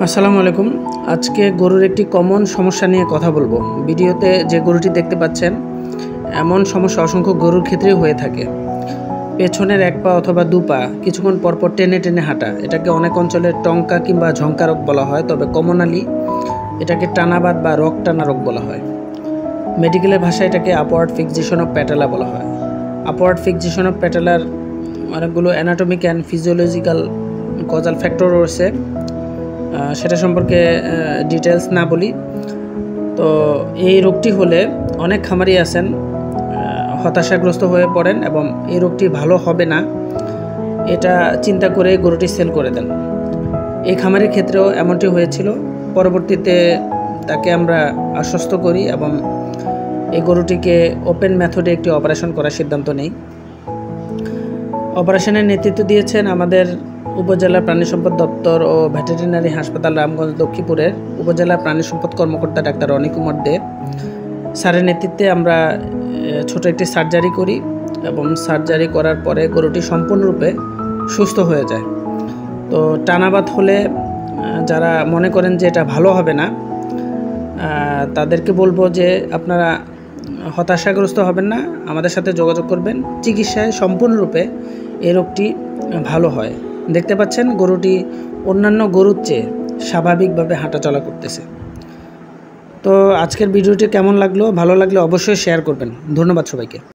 আসসালামু আলাইকুম। আজকে গরুর একটি কমন সমস্যা নিয়ে কথা বলবো। ভিডিওতে যে গরুটি দেখতে পাচ্ছেন, এমন সমস্যা অসংখ্য গরুর ক্ষেত্রেই হয়ে থাকে। পেছনের এক পা অথবা দু পা কিছুক্ষণ পরপর টেনে টেনে হাঁটা, এটাকে অনেক অঞ্চলে টঙ্কা কিংবা ঝঙ্কা রোগ বলা হয়, তবে কমনালি এটাকে টানাবাত বা রক টানা রোগ বলা হয়। মেডিকেলের ভাষায় এটাকে আপওয়ার্ড ফিক্সেশন অফ প্যাটেলা বলা হয়। আপওয়ার্ড ফিক্সেশন অফ প্যাটেলার অনেকগুলো anatomic and physiological causal factor রয়েছে, সেটা সম্পর্কে ডিটেলস না বলি। তো এই রোগটি হলে অনেক খামারি আছেন হতাশাগ্রস্ত হয়ে পড়েন এবং এই রোগটি ভালো হবে না এটা চিন্তা করে গরুটি সেল করে দেন। এই খামারের ক্ষেত্রেও এমনটি হয়েছিল। পরবর্তীতে তাকে আমরা আশ্বস্ত করি এবং এই গরুটিকে ওপেন মেথডে একটি অপারেশন করার সিদ্ধান্ত নেই। অপারেশনের নেতৃত্ব দিয়েছেন আমাদের উপজেলা প্রাণী সম্পদ দপ্তর ও ভেটেরিনারি হাসপাতাল রামগঞ্জ লক্ষ্মীপুরের উপজেলা প্রাণী সম্পদ কর্মকর্তা ডাক্তার রনি কুমার দে স্যারের নেতৃত্বে আমরা ছোট একটি সার্জারি করি এবং সার্জারি করার পরে গরুটি সম্পূর্ণরূপে সুস্থ হয়ে যায়। তো টানাবাত হলে যারা মনে করেন যে এটা ভালো হবে না, তাদেরকে বলবো যে আপনারা হতাশাগ্রস্ত হবেন না, আমাদের সাথে যোগাযোগ করবেন। চিকিৎসায় সম্পূর্ণরূপে এই রোগটি ভালো হয়। দেখতে পাচ্ছেন গরুটি অন্যান্য গরুর চেয়ে স্বাভাবিকভাবে হাঁটাচলা করতেছে। তো আজকের ভিডিওটি কেমন লাগলো? ভালো লাগলে অবশ্যই শেয়ার করবেন। ধন্যবাদ সবাইকে।